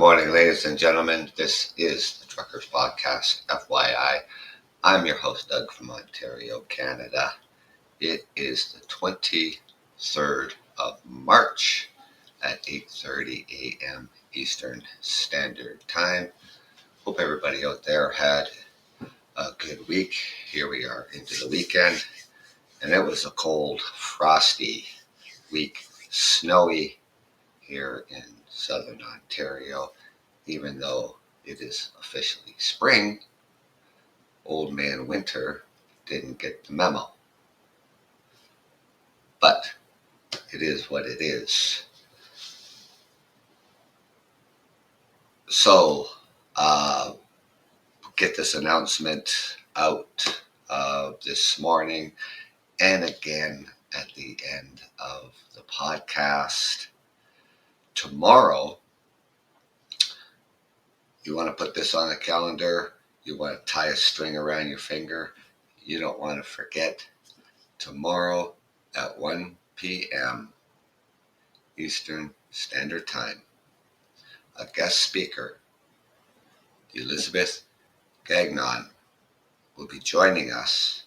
morning, ladies and gentlemen. This is the Truckers Podcast, FYI. I'm your host, Doug from Ontario, Canada. It is the 23rd of March at 8:30 a.m. Eastern Standard Time. Hope everybody out there had a good week. Here we are into the weekend, and it was a cold, frosty week, snowy here in southern Ontario. Even though it is officially spring, Old Man Winter didn't get the memo. But it is what it is. So, get this announcement out this morning and again at the end of the podcast. Tomorrow, you want to put this on a calendar, you want to tie a string around your finger, you don't want to forget. Tomorrow at 1 p.m. Eastern Standard Time, a guest speaker, Elizabeth Gagnon, will be joining us.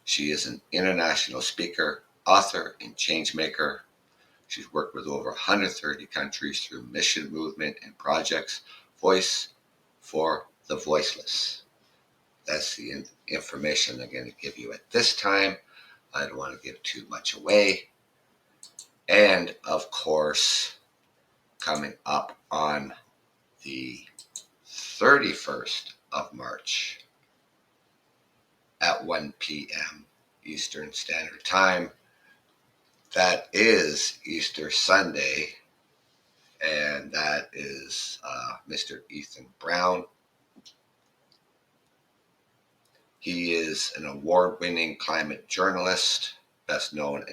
She is an international speaker, author, and changemaker. She's worked with over 130 countries through mission movement and projects. Voice for the Voiceless. That's the information I'm going to give you at this time. I don't want to give too much away. And of course, coming up on the 31st of March at 1 p.m. Eastern Standard Time. That is Easter Sunday, and that is Mr. Ethan Brown. He is an award-winning climate journalist, best known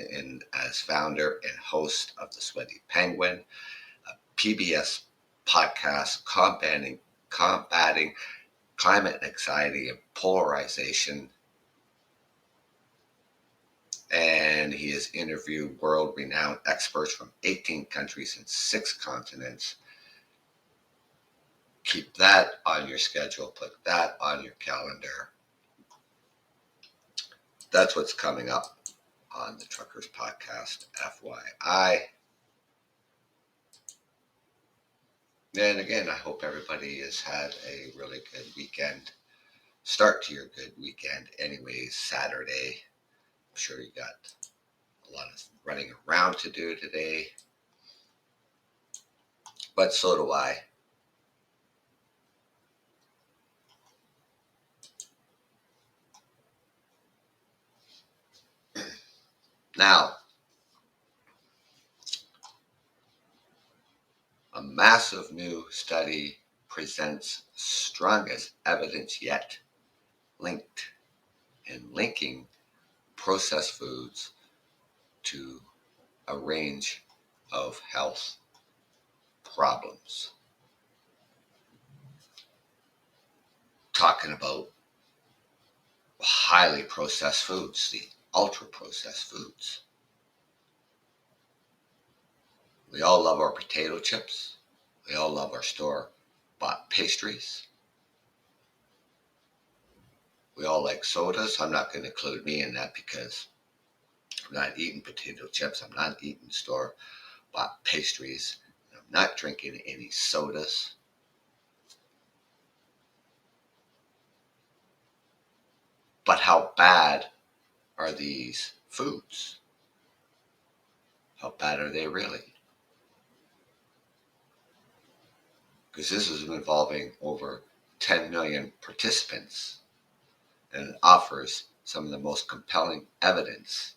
as founder and host of The Sweaty Penguin, a PBS podcast combating climate anxiety and polarization. And he has interviewed world-renowned experts from 18 countries and 6 continents. Keep that on your schedule. Put that on your calendar. That's what's coming up on the Truckers Podcast, FYI. And again, I hope everybody has had a really good weekend. Start to your good weekend anyways, Saturday. I'm sure you got a lot of running around to do today. But so do I. Now, a massive new study presents strongest evidence yet linking processed foods to a range of health problems. Talking about highly processed foods, the ultra processed foods. We all love our potato chips. We all love our store-bought pastries. We all like sodas. I'm not going to include me in that because I'm not eating potato chips. I'm not eating store-bought pastries. I'm not drinking any sodas. But how bad are these foods? How bad are they really? Because this is involving over 10 million participants, and it offers some of the most compelling evidence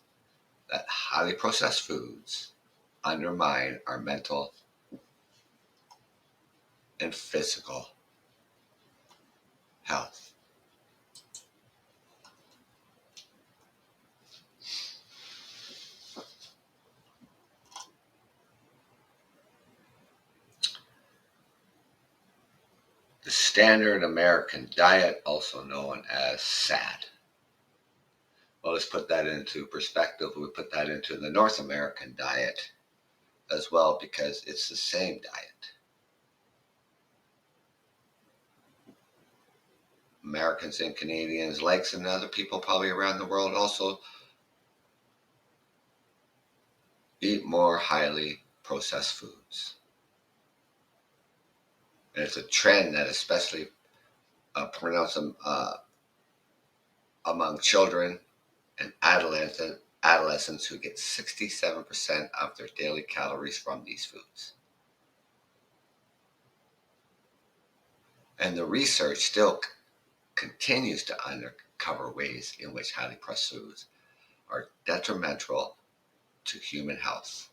that highly processed foods undermine our mental and physical health. The standard American diet, also known as SAD. Well, let's put that into perspective. We put that into the North American diet as well because it's the same diet. Americans and Canadians likes, and other people probably around the world also eat more highly processed foods. And it's a trend that especially pronounced among children and adolescents who get 67% of their daily calories from these foods. And the research still continues to uncover ways in which highly processed foods are detrimental to human health.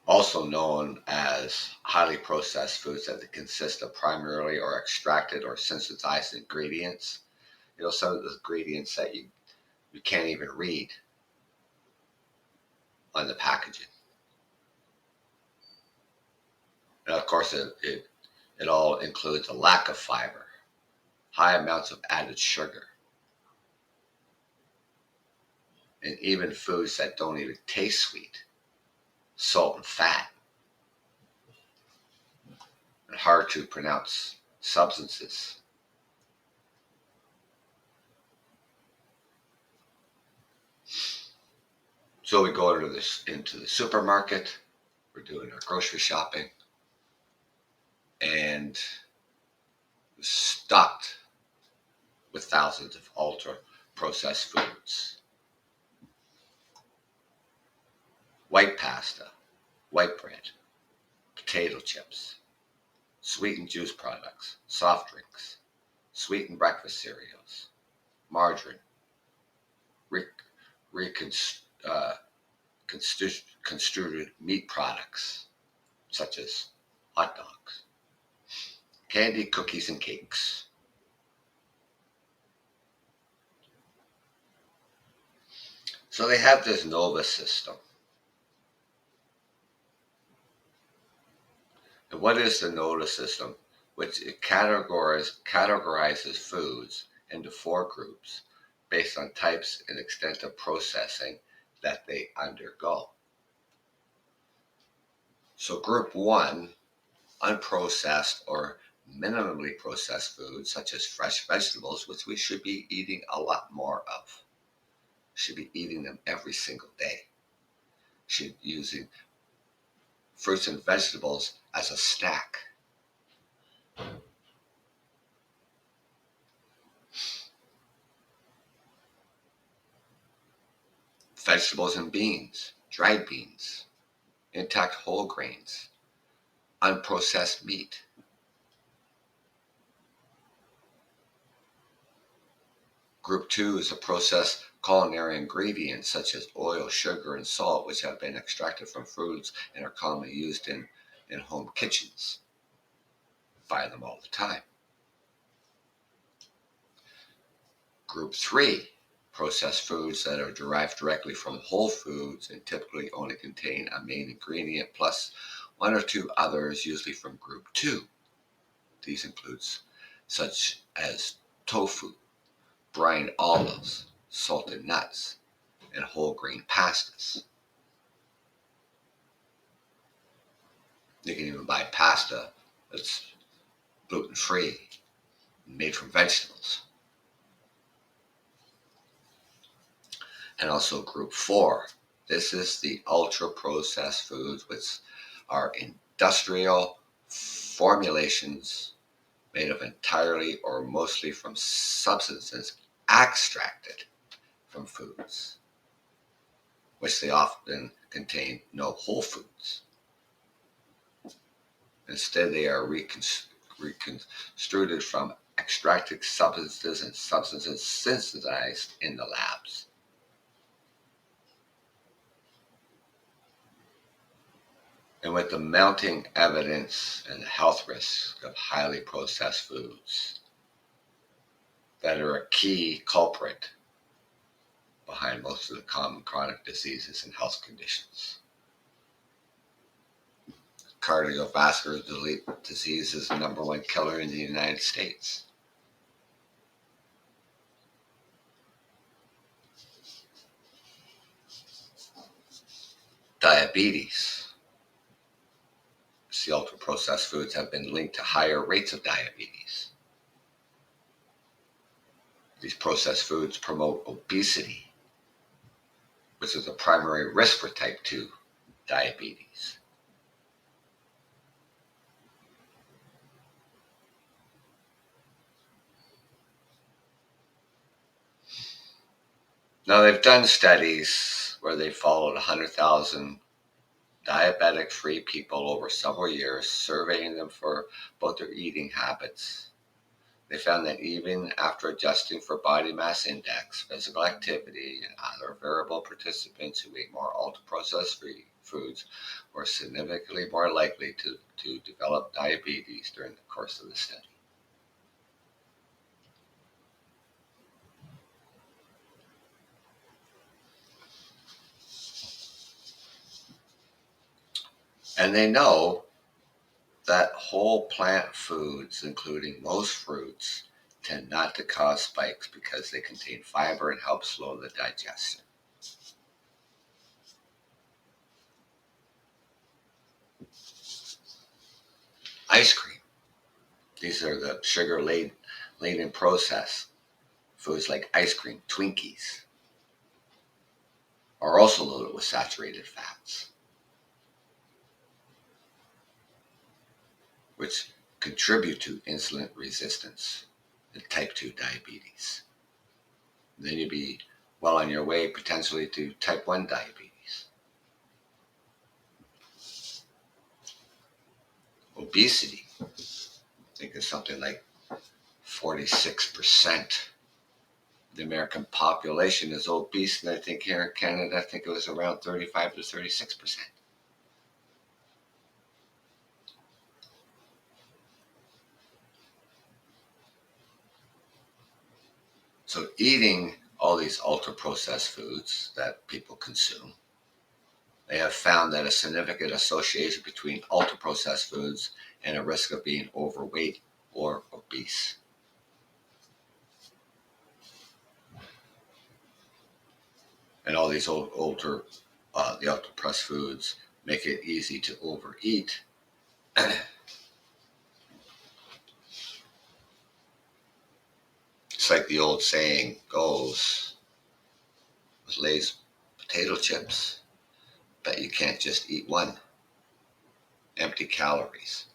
Also known as highly processed foods, that they consist of primarily or extracted or synthesized ingredients. Some of the ingredients that you can't even read on the packaging. And of course, it all includes a lack of fiber, high amounts of added sugar, and even foods that don't even taste sweet, salt and fat, and hard to pronounce substances. So we go into the supermarket, we're doing our grocery shopping, and we're stocked with thousands of ultra processed foods. White pasta, white bread, potato chips, sweetened juice products, soft drinks, sweetened breakfast cereals, margarine, construed meat products such as hot dogs, candy, cookies, and cakes. So they have this NOVA system. And what is the NOVA system? Which it categorizes foods into 4 groups based on types and extent of processing that they undergo. So group 1, unprocessed or minimally processed foods such as fresh vegetables, which we should be eating a lot more of. Should be eating them every single day. Should be using fruits and vegetables as a snack. Vegetables and beans, dried beans, intact whole grains, unprocessed meat. Group 2 is a processed culinary ingredients such as oil, sugar, and salt, which have been extracted from foods and are commonly used in home kitchens. Buy them all the time. Group 3, processed foods that are derived directly from whole foods and typically only contain a main ingredient plus 1 or 2 others, usually from group 2. These includes such as tofu, brined olives, salted nuts, and whole grain pastas. You can even buy pasta that's gluten-free, made from vegetables. And also group 4. This is the ultra-processed foods, which are industrial formulations made of entirely or mostly from substances extracted from foods, which they often contain no whole foods. Instead, they are reconstructed from extracted substances and substances synthesized in the labs. And with the mounting evidence and the health risks of highly processed foods that are a key culprit behind most of the common chronic diseases and health conditions. Cardiovascular disease is the number 1 killer in the United States. Diabetes the ultra-processed foods have been linked to higher rates of diabetes. These processed foods promote obesity, which is a primary risk for type 2 diabetes. Now, they've done studies where they followed 100,000 diabetic-free people over several years, surveying them for both their eating habits. They found that even after adjusting for body mass index, physical activity, and other variable, participants who ate more ultra-processed foods were significantly more likely to develop diabetes during the course of the study. And they know that whole plant foods, including most fruits, tend not to cause spikes because they contain fiber and help slow the digestion. Ice cream. These are the sugar-laden processed foods like ice cream, Twinkies, are also loaded with saturated fats, which contribute to insulin resistance and type 2 diabetes. And then you'd be well on your way potentially to type 1 diabetes. Obesity. I think it's something like 46% of the American population is obese, and I think here in Canada, I think it was around 35 to 36%. So eating all these ultra-processed foods that people consume, they have found that a significant association between ultra-processed foods and a risk of being overweight or obese. And all these the ultra-processed foods make it easy to overeat. It's like the old saying goes with Lay's potato chips, but you can't just eat one. Empty calories.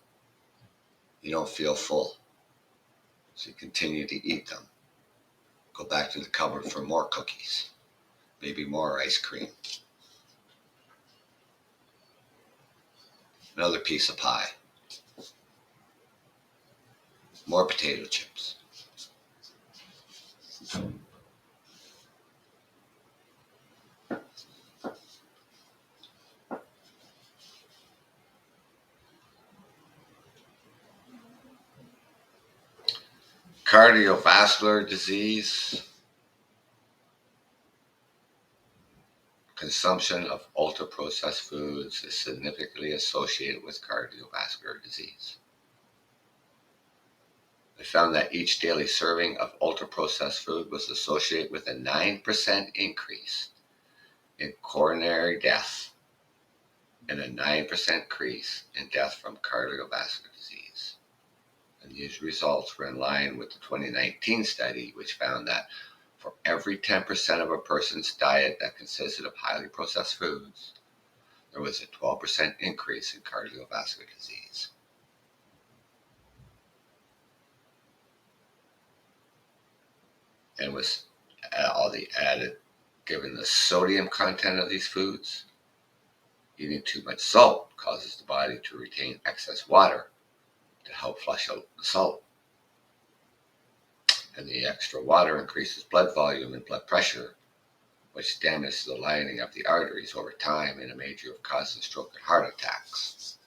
You don't feel full. So you continue to eat them. Go back to the cupboard for more cookies, maybe more ice cream, another piece of pie, more potato chips. Cardiovascular disease. Consumption of ultra-processed foods is significantly associated with cardiovascular disease. They found that each daily serving of ultra-processed food was associated with a 9% increase in coronary death and a 9% increase in death from cardiovascular disease. And these results were in line with the 2019 study, which found that for every 10% of a person's diet that consisted of highly processed foods, there was a 12% increase in cardiovascular disease. And with all the added, given the sodium content of these foods, eating too much salt causes the body to retain excess water to help flush out the salt. And the extra water increases blood volume and blood pressure, which damages the lining of the arteries over time in a major of causing stroke and heart attacks.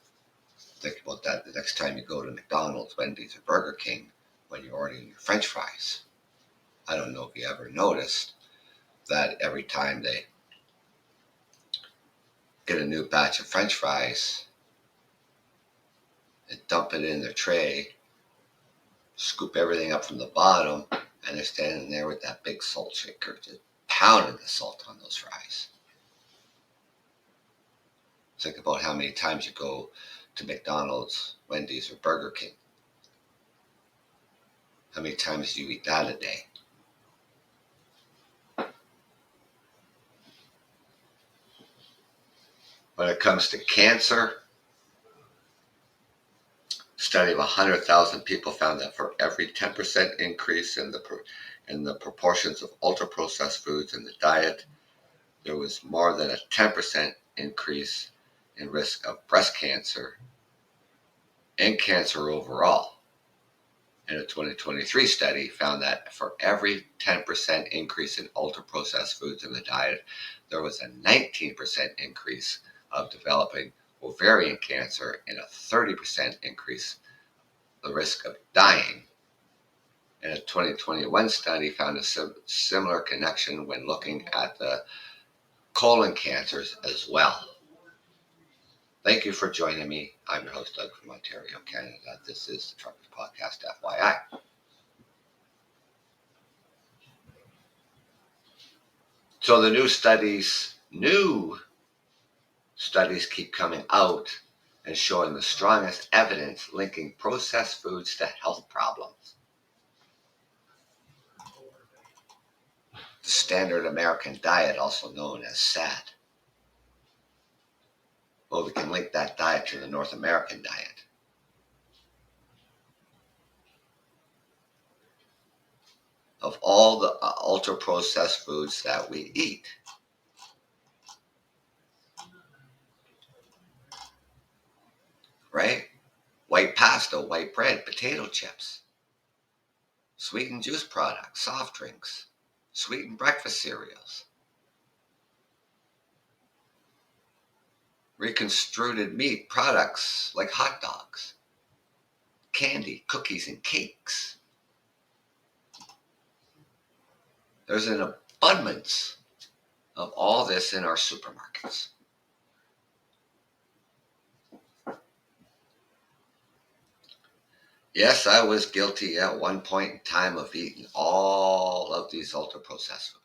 Think about that the next time you go to McDonald's, Wendy's, or Burger King when you're ordering your French fries. I don't know if you ever noticed that every time they get a new batch of French fries and dump it in their tray, scoop everything up from the bottom, and they're standing there with that big salt shaker just pounding the salt on those fries. Think about how many times you go to McDonald's, Wendy's, or Burger King. How many times do you eat that a day? When it comes to cancer, a study of 100,000 people found that for every 10% increase in the proportions of ultra-processed foods in the diet, there was more than a 10% increase in risk of breast cancer and cancer overall. And a 2023 study found that for every 10% increase in ultra-processed foods in the diet, there was a 19% increase of developing ovarian cancer and a 30% increase the risk of dying. And a 2021 study found a similar connection when looking at the colon cancers as well. Thank you for joining me. I'm your host, Doug from Ontario, Canada. This is the Truckers Podcast, FYI. So the new studies keep coming out and showing the strongest evidence linking processed foods to health problems. The standard American diet, also known as SAD. Well, we can link that diet to the North American diet. Of all the ultra-processed foods that we eat, right? White pasta, white bread, potato chips, sweetened juice products, soft drinks, sweetened breakfast cereals, reconstructed meat products like hot dogs, candy, cookies, and cakes. There's an abundance of all this in our supermarkets. Yes, I was guilty at one point in time of eating all of these ultra-processed foods.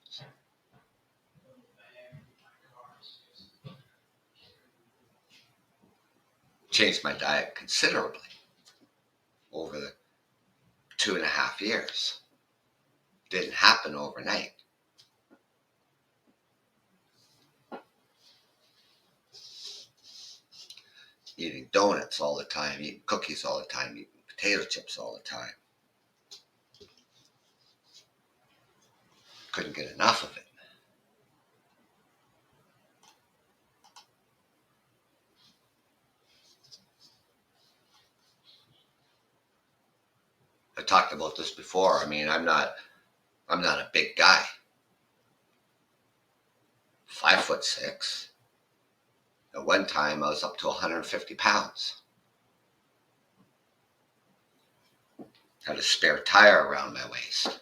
Changed my diet considerably over the 2.5 years. Didn't happen overnight. Eating donuts all the time, eating cookies all the time, eating potato chips all the time. Couldn't get enough of it. I talked about this before. I mean, I'm not a big guy. 5'6". At one time, I was up to 150 pounds. Had a spare tire around my waist.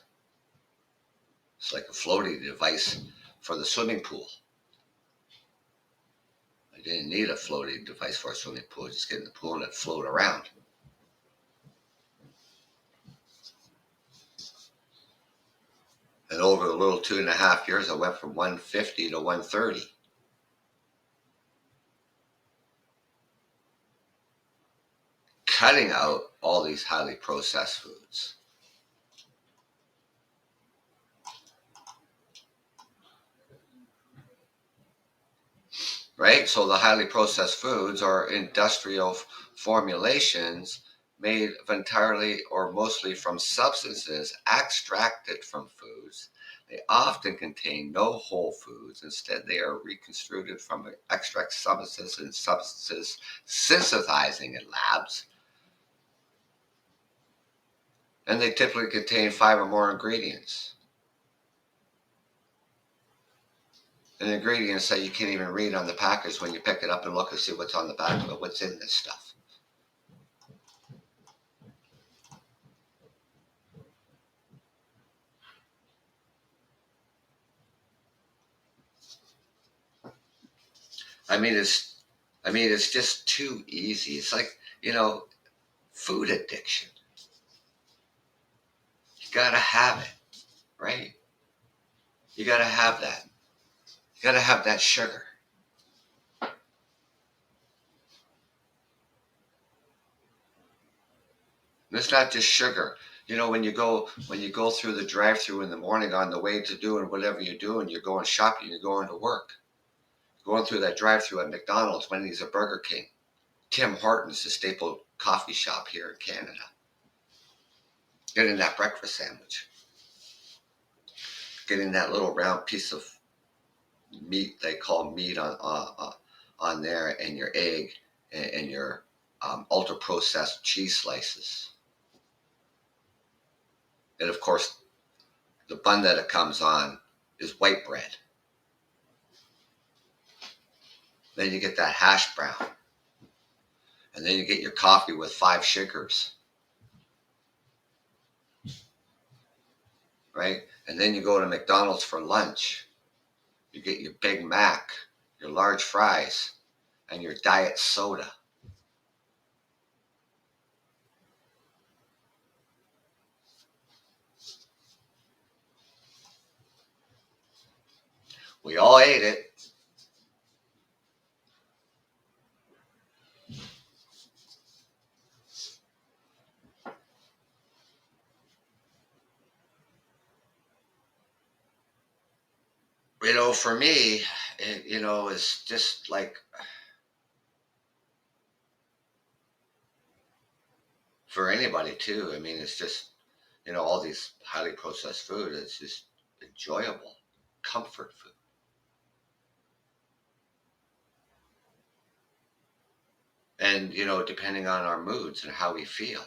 It's like a floating device for the swimming pool. I didn't need a floating device for a swimming pool. Just get in the pool and it float around. And over the little 2.5 years, I went from 150 to 130. Cutting out all these highly processed foods. Right? So the highly processed foods are industrial formulations made entirely or mostly from substances extracted from foods. They often contain no whole foods. Instead, they are reconstructed from extract substances and substances synthesizing in labs. And they typically contain 5 or more ingredients. And ingredients that you can't even read on the package when you pick it up and look and see what's on the back of it, what's in this stuff. I mean, it's just too easy. It's like, food addiction. You gotta have it, right? You gotta have that. You gotta have that sugar. And it's not just sugar. When you go through the drive-through in the morning on the way to doing whatever you're doing, you're going shopping, you're going to work, going through that drive-through at McDonald's, Wendy's, or Burger King. Tim Hortons, the staple coffee shop here in Canada. Getting that breakfast sandwich. Getting that little round piece of meat they call meat on there, and your egg and your ultra processed cheese slices. And of course, the bun that it comes on is white bread. Then you get that hash brown. And then you get your coffee with 5 sugars. Right? And then you go to McDonald's for lunch. You get your Big Mac, your large fries, and your diet soda. We all ate it. For me, it's just like, for anybody too. I mean, it's just, all these highly processed food. It's just enjoyable, comfort food. And, depending on our moods and how we feel.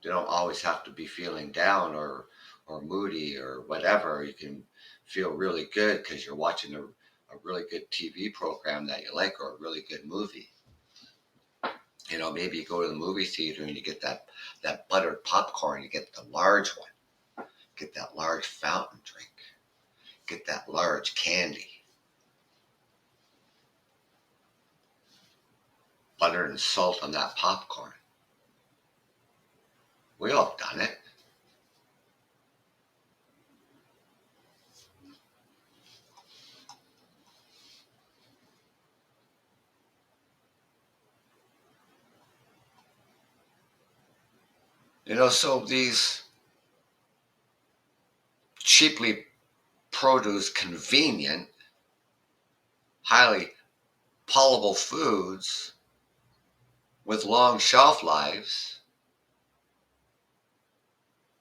You don't always have to be feeling down or moody or whatever. You can feel really good because you're watching a really good TV program that you like, or a really good movie. Maybe you go to the movie theater and you get that buttered popcorn. You get the large one. Get that large fountain drink. Get that large candy. Butter and salt on that popcorn. We all done it. So these cheaply produced, convenient, highly palatable foods with long shelf lives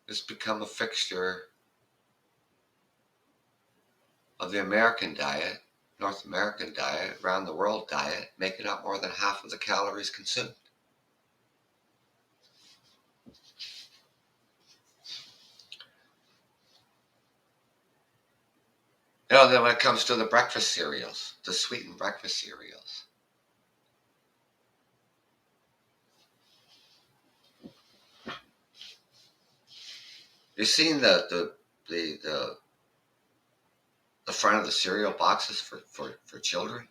has become a fixture of the American diet, North American diet, around the world diet, making up more than half of the calories consumed. Then when it comes to the breakfast cereals, the sweetened breakfast cereals. You've seen the front of the cereal boxes for children?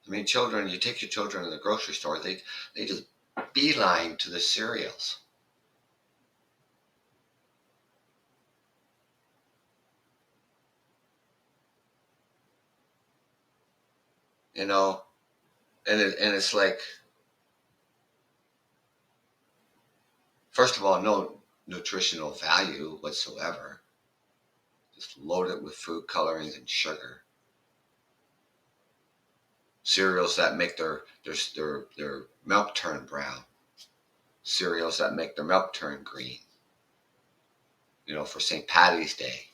I mean, children, you take your children to the grocery store, they just beeline to the cereals. And it's like, first of all, no nutritional value whatsoever. Just loaded with food colorings and sugar. Cereals that make their milk turn brown. Cereals that make their milk turn green. For St. Patty's Day.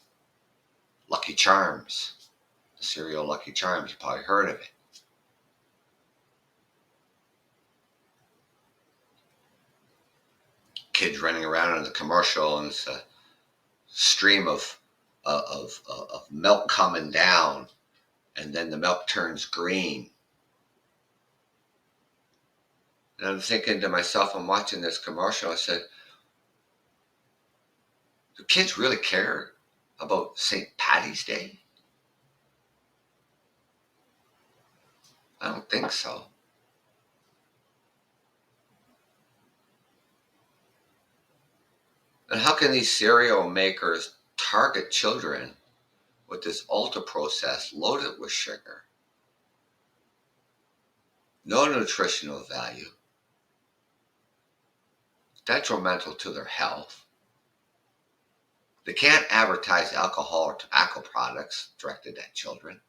Lucky Charms. The cereal Lucky Charms, you probably heard of it. Kids running around in the commercial, and it's a stream of milk coming down, and then the milk turns green. And I'm thinking to myself, I'm watching this commercial, I said, do kids really care about St. Patty's Day? I don't think so. And how can these cereal makers target children with this ultra processed, loaded with sugar? no nutritional value, detrimental to their health. They can't advertise alcohol or tobacco products directed at children,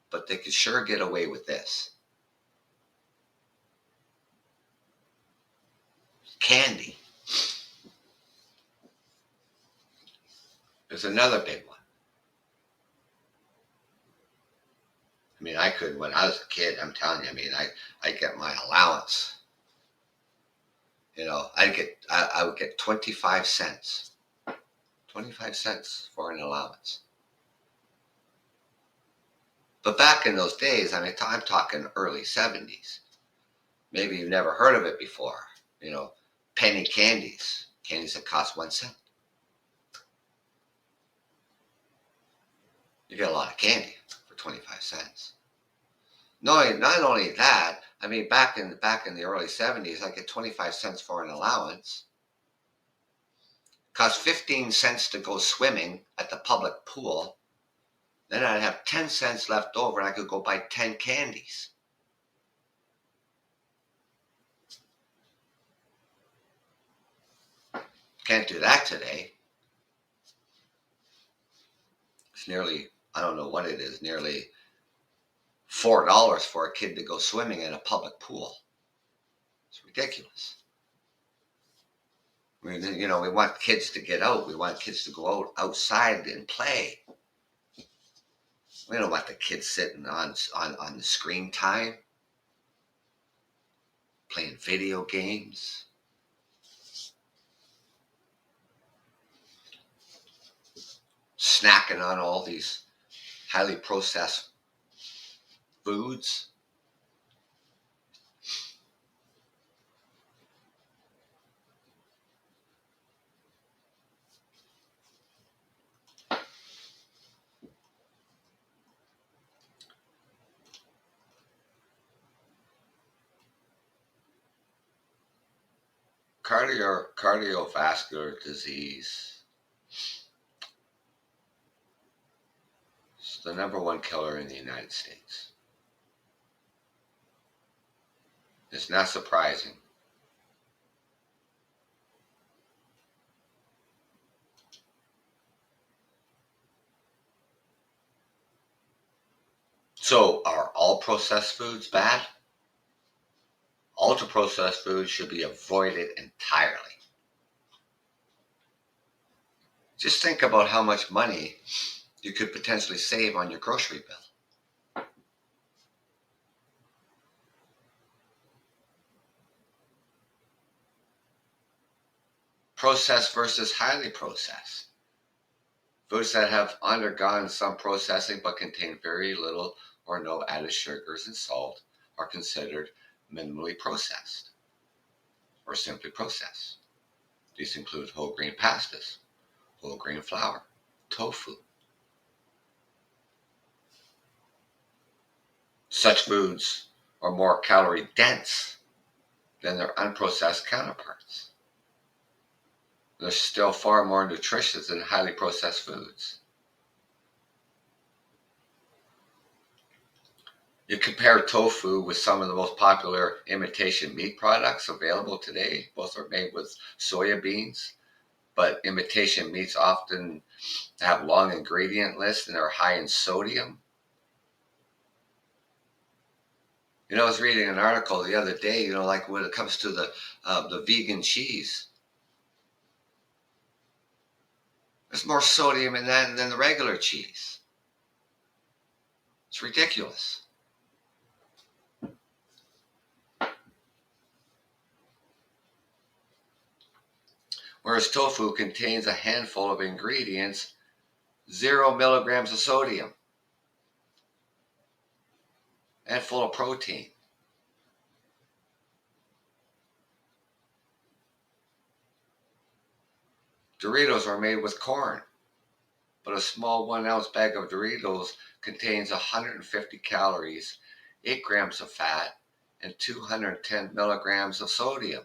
but they could sure get away with this. Candy is another big one. I mean, when I was a kid, I'm telling you, I get my allowance. I would get 25 cents. 25 cents for an allowance. But back in those days, I'm talking early 70s. Maybe you've never heard of it before. Penny candies. Candies that cost 1 cent. You get a lot of candy for 25 cents. No, not only that, back in the early 70s, I get 25 cents for an allowance. Cost 15 cents to go swimming at the public pool. Then I'd have 10 cents left over and I could go buy 10 candies. Can't do that today. It's nearly, I don't know what it is, nearly $4 for a kid to go swimming in a public pool. It's ridiculous. We want kids to get out. We want kids to go outside and play. We don't want the kids sitting on the screen time, playing video games. Snacking on all these highly processed foods. Cardiovascular disease. It's the number one killer in the United States. It's not surprising. So, are all processed foods bad? Ultra-processed foods should be avoided entirely. Just think about how much money you could potentially save on your grocery bill. Processed versus highly processed. Foods that have undergone some processing but contain very little or no added sugars and salt are considered minimally processed or simply processed. These include whole grain pastas, whole grain flour, tofu. Such foods are more calorie dense than their unprocessed counterparts. They're still far more nutritious than highly processed foods. You compare tofu with some of the most popular imitation meat products available today. Both are made with soya beans, but imitation meats often have long ingredient lists and are high in sodium. I was reading an article the other day, like when it comes to the vegan cheese. There's more sodium in that than the regular cheese. It's ridiculous. Whereas tofu contains a handful of ingredients, 0 milligrams of sodium, and full of protein. Doritos are made with corn, but a small 1-ounce bag of Doritos contains 150 calories, 8 grams of fat, and 210 milligrams of sodium.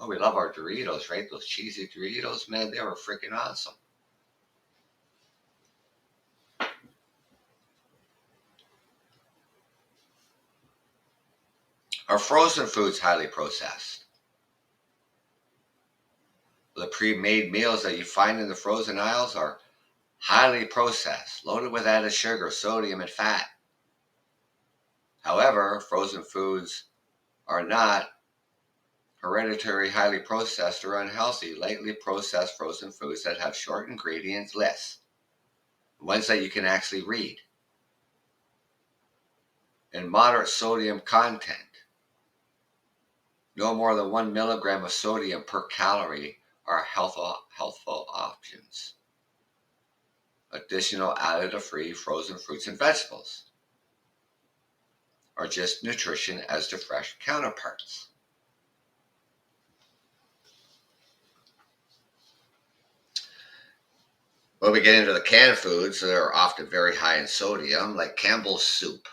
Oh, we love our Doritos, right? Those cheesy Doritos, man, they were freaking awesome. Are frozen foods highly processed? The pre-made meals that you find in the frozen aisles are highly processed, loaded with added sugar, sodium, and fat. However, frozen foods are not hereditary, highly processed, or unhealthy. Lightly processed frozen foods that have short ingredients lists, ones that you can actually read, and moderate sodium content, no more than 1 milligram of sodium per calorie, are healthful options. Additional additive-free frozen fruits and vegetables are just nutrition as their fresh counterparts. When we get into the canned foods, they're often very high in sodium, like Campbell's soup.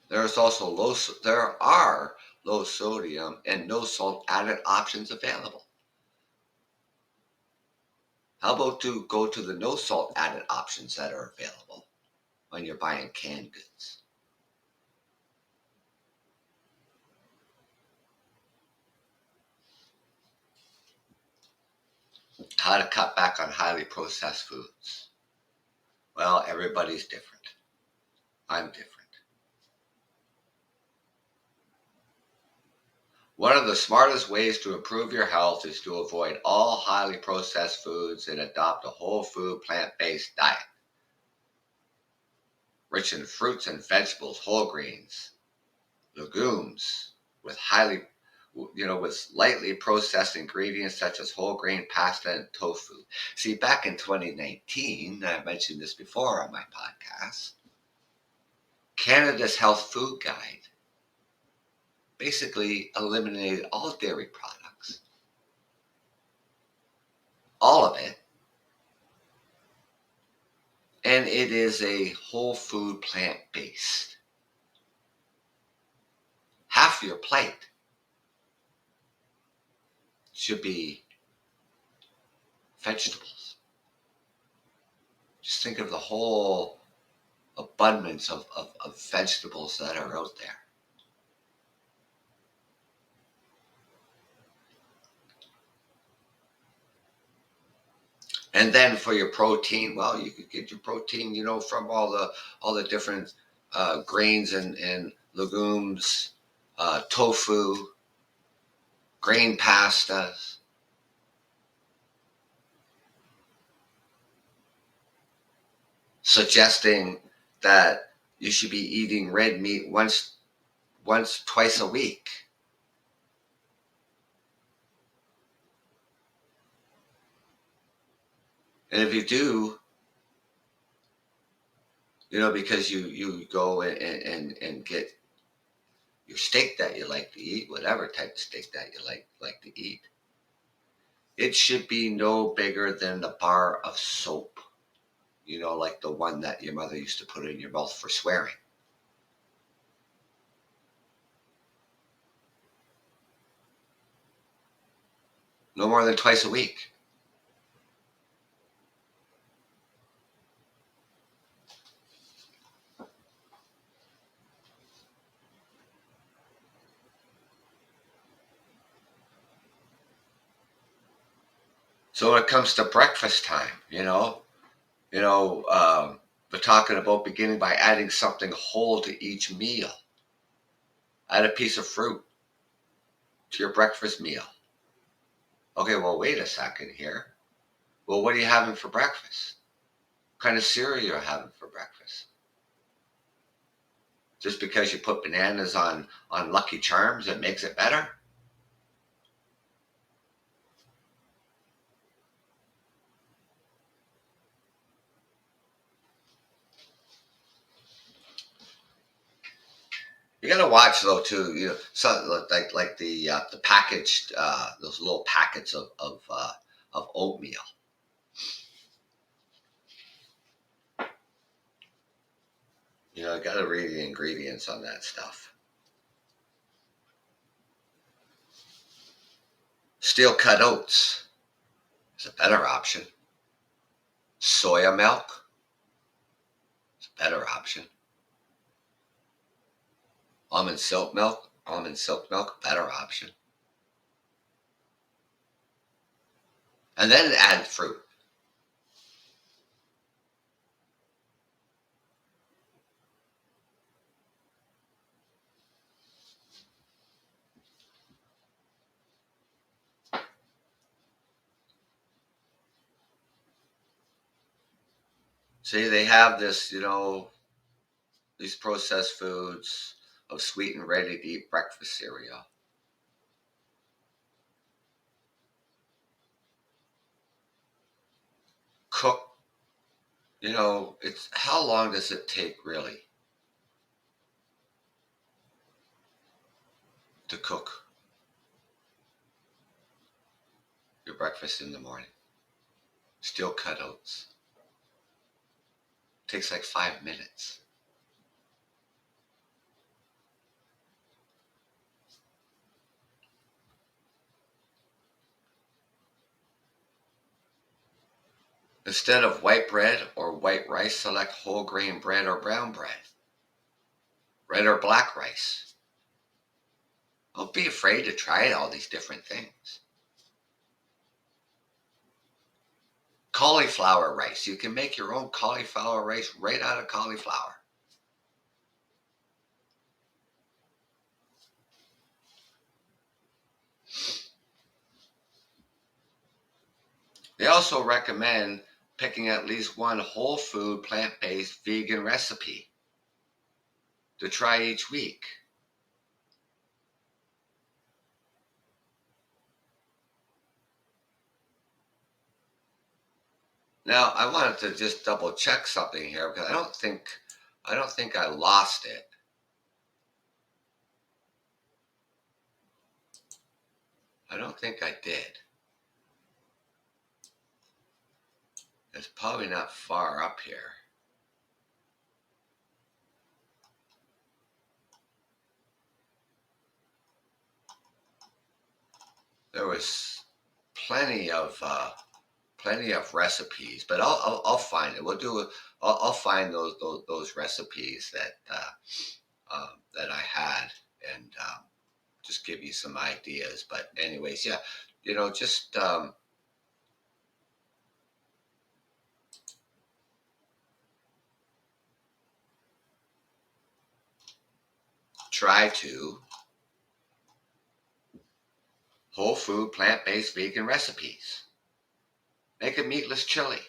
There are low sodium and no salt added options available. How about to go to the no salt added options that are available when you're buying canned goods? How to cut back on highly processed foods? Well, everybody's different. I'm different. One of the smartest ways to improve your health is to avoid all highly processed foods and adopt a whole food, plant-based diet, rich in fruits and vegetables, whole grains, legumes, with lightly processed ingredients such as whole grain pasta and tofu. See, back in 2019, I mentioned this before on my podcast, Canada's Health Food Guide basically eliminated all dairy products, all of it, and it is a whole food plant-based. Half your plate should be vegetables. Just think of the whole abundance of vegetables that are out there. And then for your protein, well, you could get your protein, from all the different grains and legumes, tofu, grain pastas. Suggesting that you should be eating red meat twice a week. And if you do, because you go and get your steak that you like to eat, whatever type of steak that you like to eat, it should be no bigger than the bar of soap. Like the one that your mother used to put in your mouth for swearing. No more than twice a week. So when it comes to breakfast time, we're talking about beginning by adding something whole to each meal. Add a piece of fruit to your breakfast meal. Okay, well, wait a second here. Well, what are you having for breakfast? What kind of cereal are you having for breakfast? Just because you put bananas on Lucky Charms, it makes it better? You gotta watch though too. So like the packaged those little packets of oatmeal. You gotta read the ingredients on that stuff. Steel cut oats is a better option. Soya milk is a better option. Almond silk milk, better option. And then add fruit. See, they have this, these processed foods of sweet and ready to eat breakfast cereal. Cook, it's how long does it take really to cook your breakfast in the morning? Steel cut oats. Takes like 5 minutes. Instead of white bread or white rice, select whole grain bread or brown bread. Red or black rice. Don't be afraid to try all these different things. Cauliflower rice. You can make your own cauliflower rice right out of cauliflower. They also recommend picking at least one whole food, plant-based, vegan recipe to try each week. Now, I wanted to just double check something here because I don't think I lost it. I don't think I did. It's probably not far up here. There was plenty of recipes, but I'll find it. We'll do it. I'll find those recipes that I had and just give you some ideas. But anyways, yeah, just try to whole food, plant-based, vegan recipes. Make a meatless chili.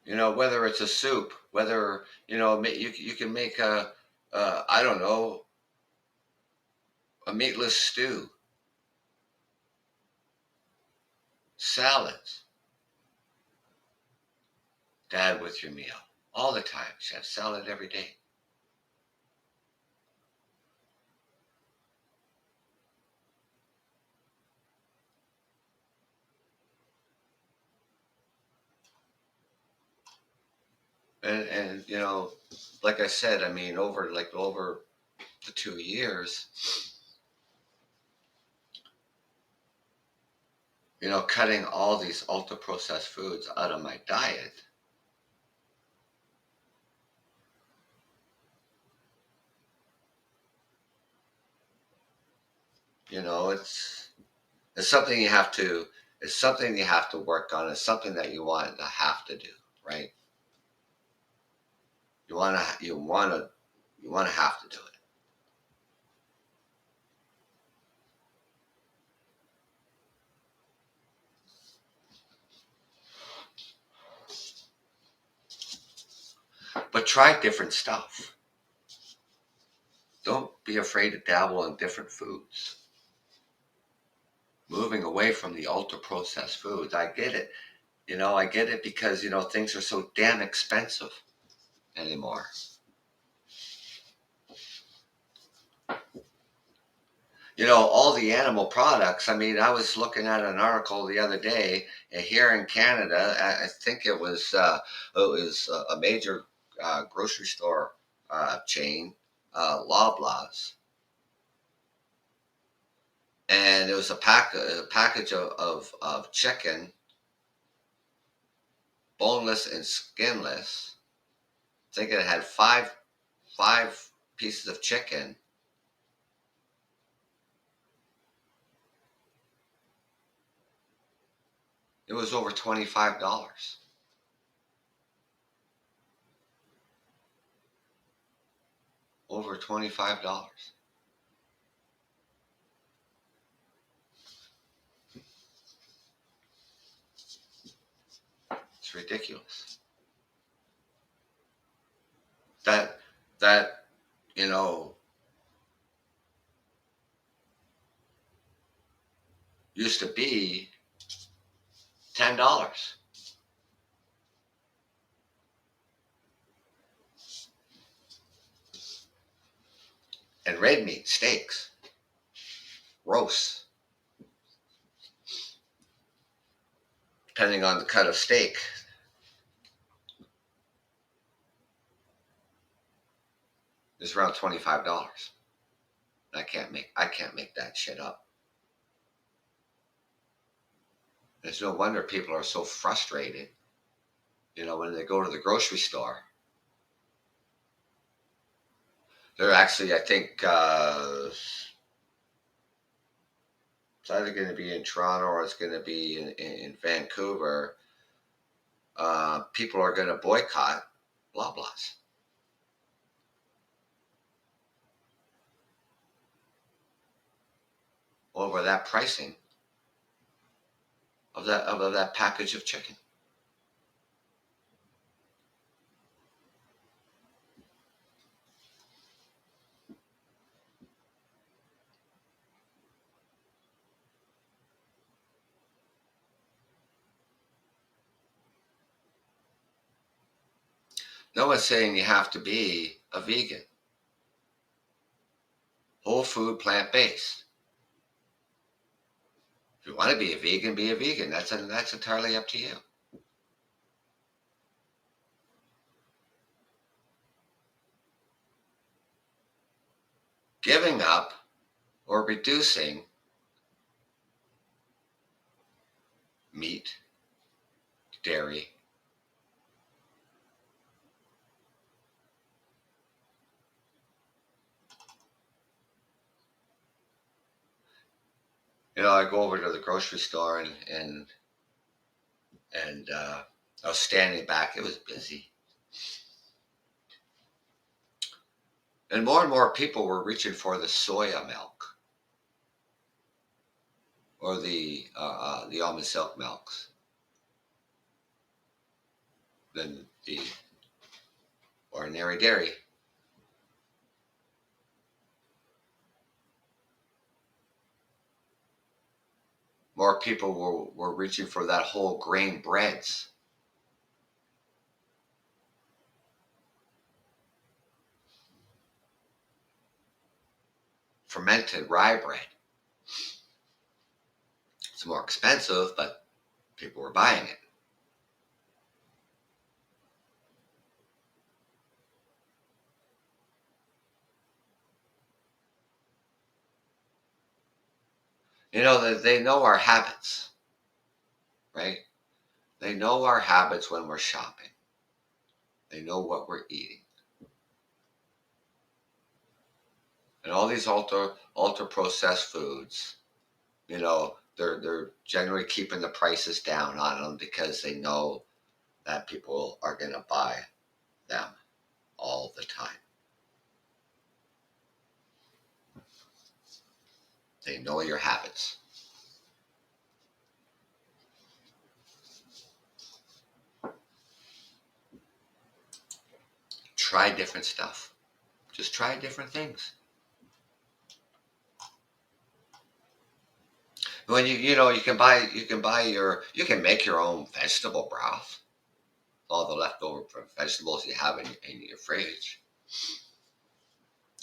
Whether it's a soup, whether you can make I don't know, a meatless stew, salads. Dad with your meal all the time. Should have salad every day. And like I said, I mean, over the 2 years, cutting all these ultra processed foods out of my diet. It's something you have to work on. It's something that you want to have to do, right? You want to have to do it. But try different stuff. Don't be afraid to dabble in different foods. Moving away from the ultra processed foods. I get it. I get it because, things are so damn expensive anymore. All the animal products. I mean, I was looking at an article the other day here in Canada. I think it was a major grocery store chain, Loblaws, and it was a package of chicken, boneless and skinless. I think it had five pieces of chicken. It was over $25. Over $25. It's ridiculous. That you know used to be $10. And red meat, steaks, roasts, depending on the cut of steak, is around $25. I can't make that shit up. It's no wonder people are so frustrated, when they go to the grocery store. They're actually, I think, it's either going to be in Toronto or it's going to be in Vancouver. People are going to boycott Loblaws. Over that pricing of that package of chicken. No one's saying you have to be a vegan. Whole food, plant-based. If you want to be a vegan, be a vegan. That's entirely up to you. Giving up or reducing meat, dairy, I go over to the grocery store and I was standing back. It was busy. And more people were reaching for the soya milk or the almond silk milks than the ordinary dairy. More people were reaching for that whole grain breads. Fermented rye bread. It's more expensive, but people were buying it. They know our habits, right? They know our habits when we're shopping. They know what we're eating. And all these ultra processed foods, they're generally keeping the prices down on them because they know that people are going to buy them all the time. They know your habits. Try different stuff. Just try different things. When you can make your own vegetable broth. All the leftover vegetables you have in your fridge.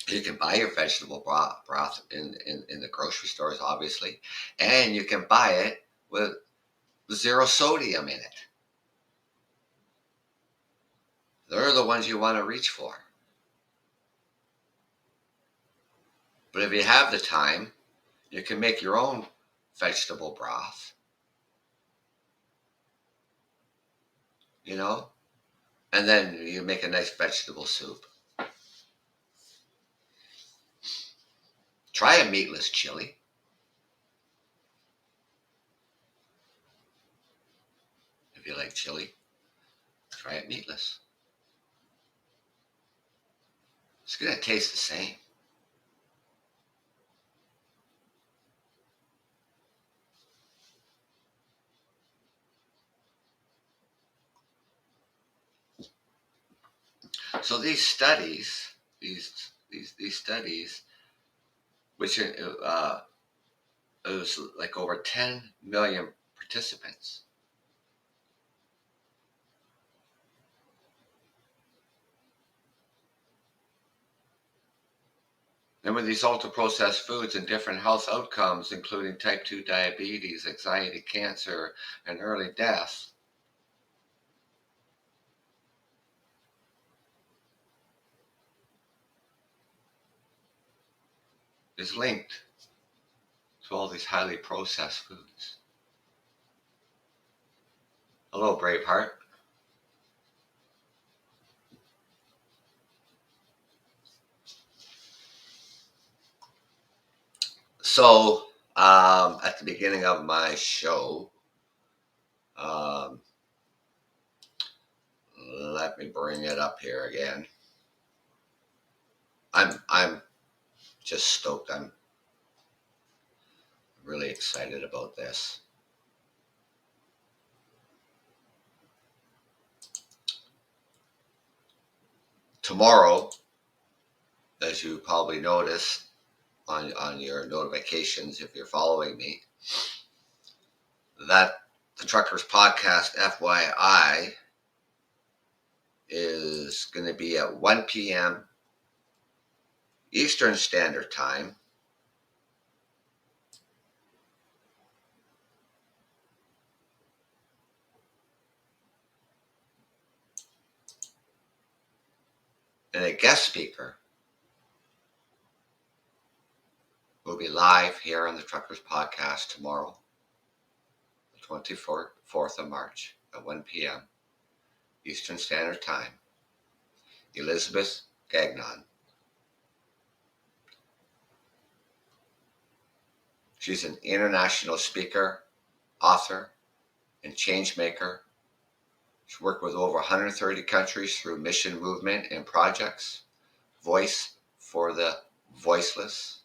You can buy your vegetable broth in the grocery stores, obviously, and you can buy it with zero sodium in it. They're the ones you want to reach for. But if you have the time, you can make your own vegetable broth. you know, and then you make a nice vegetable soup. Try a meatless chili. If you like chili, try it meatless. It's going to taste the same. So these studies, these studies, which it was like over 10 million participants. And with these ultra-processed foods and different health outcomes, including type 2 diabetes, anxiety, cancer, and early death, is linked to all these highly processed foods. Hello, Braveheart. So, at the beginning of my show, um, let me bring it up here again. I'm just stoked. I'm really excited about this. Tomorrow, as you probably noticed on your notifications if you're following me, that the Truckers Podcast FYI is going to be at 1 p.m. Eastern Standard Time. And a guest speaker will be live here on the Truckers Podcast tomorrow, the 24th of March at 1 p.m. Eastern Standard Time. Elizabeth Gagnon. She's an international speaker, author, and change maker. She's worked with over 130 countries through mission movement and projects, Voice for the Voiceless,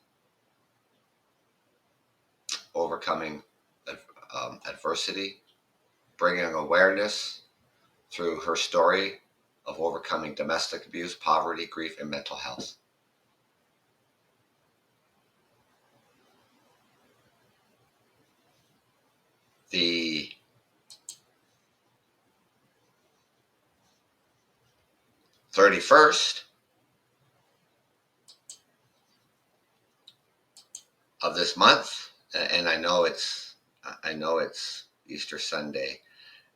overcoming adversity, bringing awareness through her story of overcoming domestic abuse, poverty, grief, and mental health. The '31st of this month, and I know it's Easter Sunday,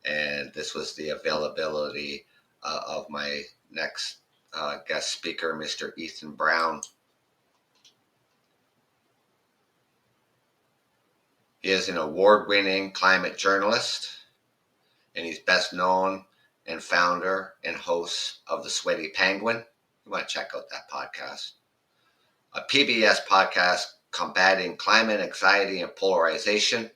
and this was the availability of my next guest speaker, Mr. Ethan Brown. He is an award-winning climate journalist, and he's best known and founder and host of The Sweaty Penguin. You want to check out that podcast. A PBS podcast combating climate anxiety and polarization.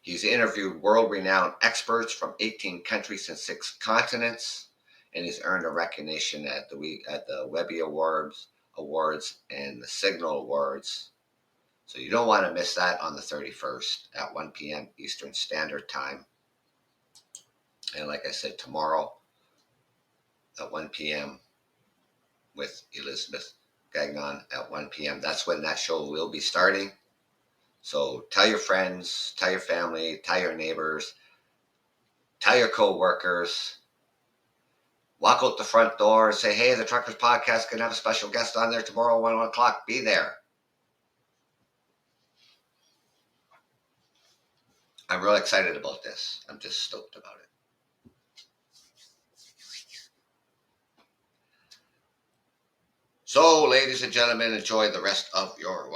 He's interviewed world-renowned experts from 18 countries and 6 continents, and he's earned a recognition at the Webby Awards and the Signal Awards. So you don't want to miss that on the 31st at 1 p.m. Eastern Standard Time. And like I said, tomorrow at 1 p.m. with Elizabeth Gagnon at 1 p.m. That's when that show will be starting. So tell your friends, tell your family, tell your neighbors, tell your co-workers. Walk out the front door and say, hey, the Truckers Podcast is going to have a special guest on there tomorrow, 1 o'clock. Be there. I'm real excited about this. I'm just stoked about it. So, ladies and gentlemen, enjoy the rest of your,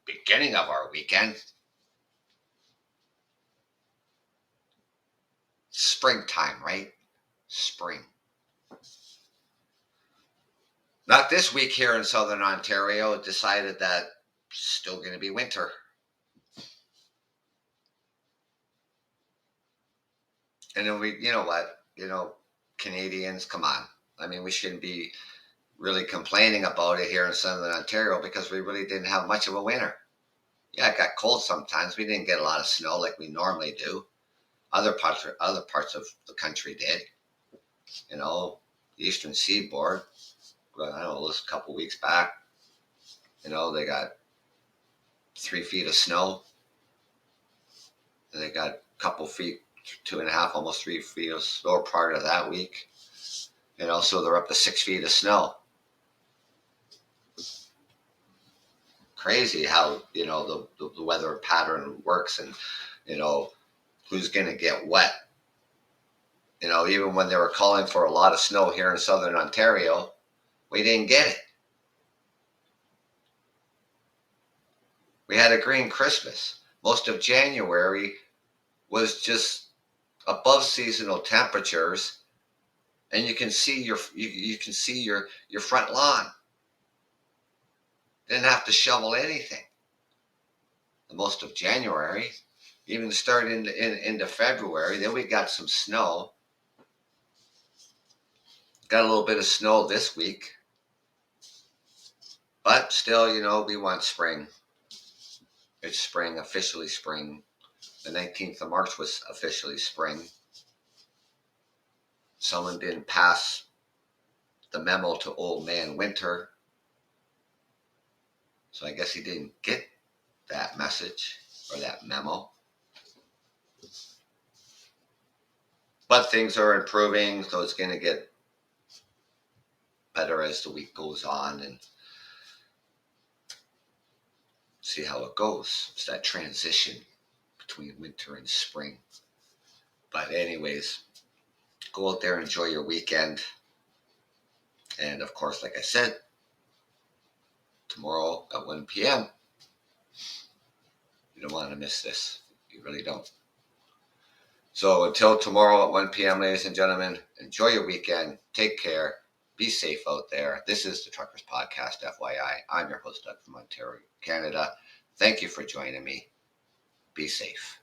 beginning of our weekend. springtime, right? Spring. Not this week here in Southern Ontario. It decided that it's still going to be winter. And then you know what? Canadians, come on. I mean, we shouldn't be really complaining about it here in Southern Ontario because we really didn't have much of a winter. Yeah, it got cold sometimes. We didn't get a lot of snow like we normally do. Other parts of the country did. The Eastern Seaboard. Well, I don't know, this a couple weeks back. They got 3 feet of snow. And they got a couple feet, 2.5, almost 3 feet of snow part of that week. So they're up to 6 feet of snow. Crazy how the weather pattern works, and who's going to get wet. Even when they were calling for a lot of snow here in Southern Ontario, we didn't get it. We had a green Christmas. Most of January was just above seasonal temperatures, and you can see your front lawn. Didn't have to shovel anything. Most of January, even starting into February, then we got some snow. Got a little bit of snow this week. But still, we want spring. It's spring, officially spring. The 19th of March was officially spring. Someone didn't pass the memo to Old Man Winter. So I guess he didn't get that message or that memo. But things are improving, so it's going to get better as the week goes on, and see how it goes. It's that transition between winter and spring. But anyways, go out there and enjoy your weekend. And of course, like I said, tomorrow at 1 p.m., you don't want to miss this. You really don't. So until tomorrow at 1 p.m., ladies and gentlemen, enjoy your weekend. Take care. Be safe out there. This is the Truckers Podcast, FYI. I'm your host, Doug from Ontario, Canada. Thank you for joining me. Be safe.